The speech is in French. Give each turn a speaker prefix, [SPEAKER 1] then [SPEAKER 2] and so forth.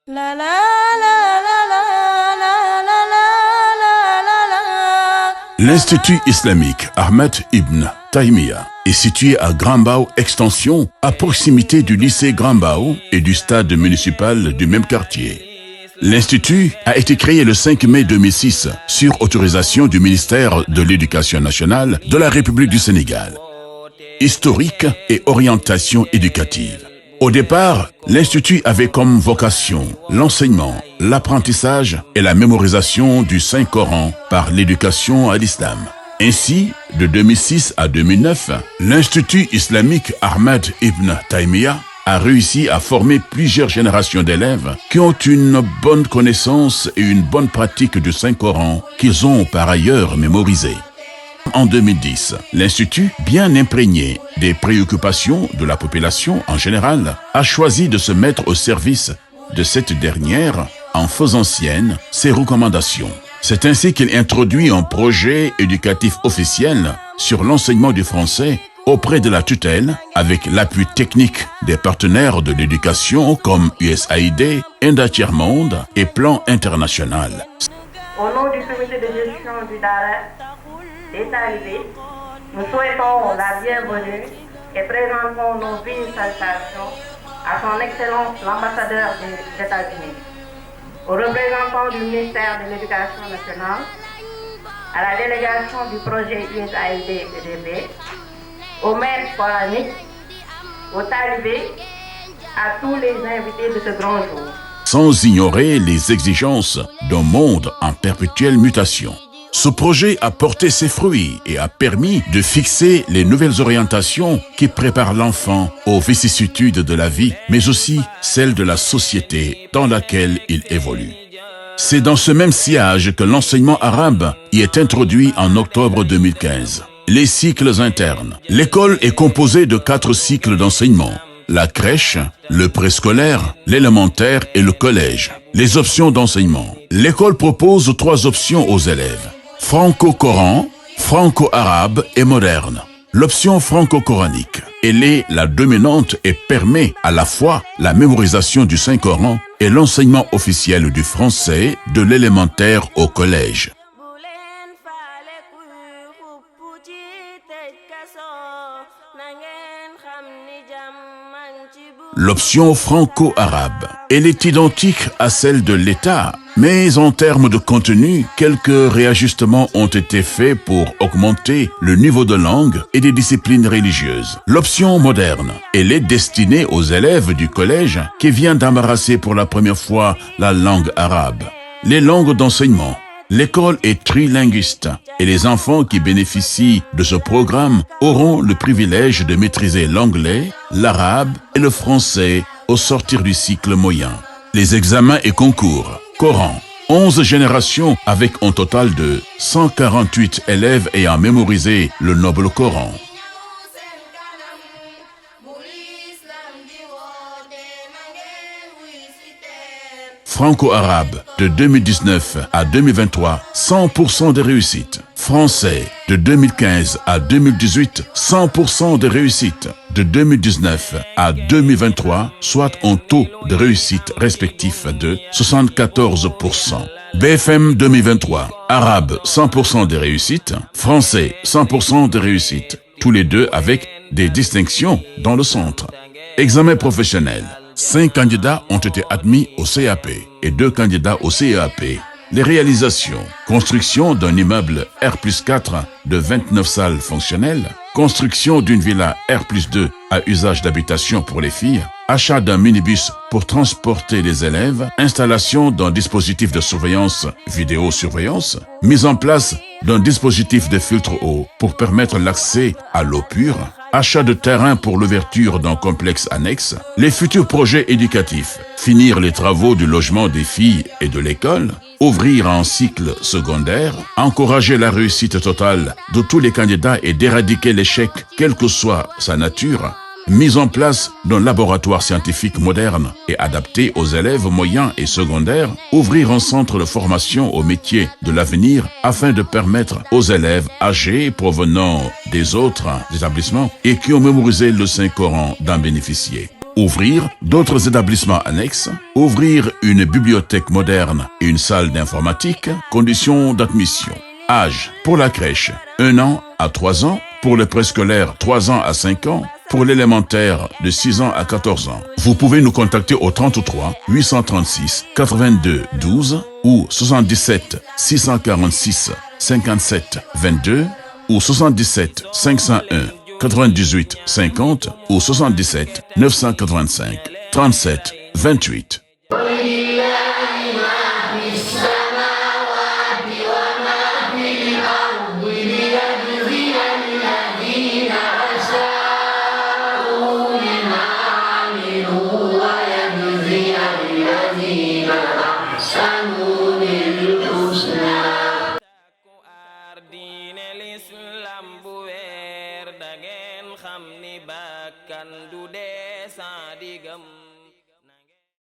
[SPEAKER 1] La la la la la la la la la la.
[SPEAKER 2] L'Institut islamique Ahmed Ibn Taymiyyah est situé à Grand-Mbao Extension, à proximité du lycée Grand-Mbao et du stade municipal du même quartier. L'Institut a été créé le 5 mai 2006 sur autorisation du ministère de l'Éducation nationale de la République du Sénégal. Historique et orientation éducative. Au départ, l'Institut avait comme vocation l'enseignement, l'apprentissage et la mémorisation du Saint-Coran par l'éducation à l'islam. Ainsi, de 2006 à 2009, l'Institut islamique Ahmed Ibn Taymiyyah a réussi à former plusieurs générations d'élèves qui ont une bonne connaissance et une bonne pratique du Saint-Coran qu'ils ont par ailleurs mémorisé. En 2010, l'Institut, bien imprégné des préoccupations de la population en général, a choisi de se mettre au service de cette dernière en faisant sienne ses recommandations. C'est ainsi qu'il introduit un projet éducatif officiel sur l'enseignement du français auprès de la tutelle avec l'appui technique des partenaires de l'éducation comme USAID, Enda Tiers-Monde et Plan International.
[SPEAKER 3] Au nom du comité de gestion du Dara des talibés, nous souhaitons la bienvenue et présentons nos vives salutations à son Excellence l'ambassadeur des États-Unis, aux représentants du ministère de l'Éducation nationale, à la délégation du projet USAID-EDB, aux maîtres coraniques, aux talibés, à tous les invités de ce grand jour.
[SPEAKER 2] Sans ignorer les exigences d'un monde en perpétuelle mutation. Ce projet a porté ses fruits et a permis de fixer les nouvelles orientations qui préparent l'enfant aux vicissitudes de la vie, mais aussi celles de la société dans laquelle il évolue. C'est dans ce même sillage que l'enseignement arabe y est introduit en octobre 2015. Les cycles internes. L'école est composée de 4 cycles d'enseignement. La crèche, le préscolaire, l'élémentaire et le collège. Les options d'enseignement. L'école propose 3 options aux élèves. Franco-coran, franco-arabe et moderne. L'option franco-coranique, elle est la dominante et permet à la fois la mémorisation du Saint-Coran et l'enseignement officiel du français de l'élémentaire au collège. L'option franco-arabe, elle est identique à celle de l'État, mais en termes de contenu, quelques réajustements ont été faits pour augmenter le niveau de langue et des disciplines religieuses. L'option moderne, elle est destinée aux élèves du collège qui viennent d'embrasser pour la première fois la langue arabe. Les langues d'enseignement. L'école est trilinguiste et les enfants qui bénéficient de ce programme auront le privilège de maîtriser l'anglais, l'arabe et le français au sortir du cycle moyen. Les examens et concours. Coran. 11 générations avec un total de 148 élèves ayant mémorisé le noble Coran. Franco-arabe, de 2019 à 2023, 100% de réussite. Français, de 2015 à 2018, 100% de réussite. De 2019 à 2023, soit un taux de réussite respectif de 74%. BFM 2023, arabe, 100% de réussite. Français, 100% de réussite. Tous les deux avec des distinctions dans le centre. Examen professionnel. 5 candidats ont été admis au CAP et 2 candidats au CEAP. Les réalisations. Construction d'un immeuble R+4 de 29 salles fonctionnelles. Construction d'une villa R+2 à usage d'habitation pour les filles. Achat d'un minibus pour transporter les élèves. Installation d'un dispositif de surveillance, vidéosurveillance. Mise en place d'un dispositif de filtre eau pour permettre l'accès à l'eau pure. Achat de terrain pour l'ouverture d'un complexe annexe, les futurs projets éducatifs, finir les travaux du logement des filles et de l'école, ouvrir un cycle secondaire, encourager la réussite totale de tous les candidats et d'éradiquer l'échec, quelle que soit sa nature, mise en place d'un laboratoire scientifique moderne et adapté aux élèves moyens et secondaires, ouvrir un centre de formation aux métiers de l'avenir afin de permettre aux élèves âgés provenant des autres établissements et qui ont mémorisé le Saint-Coran d'en bénéficier. Ouvrir d'autres établissements annexes. Ouvrir une bibliothèque moderne et une salle d'informatique. Conditions d'admission. Âge pour la crèche, 1 an à 3 ans. Pour le préscolaire, 3 ans à 5 ans. Pour l'élémentaire, de 6 ans à 14 ans. Vous pouvez nous contacter au 33 836 82 12 ou 77 646 57 22 ou 77 501 98 50 ou 77 985 37 28.
[SPEAKER 4] ويجزي الذين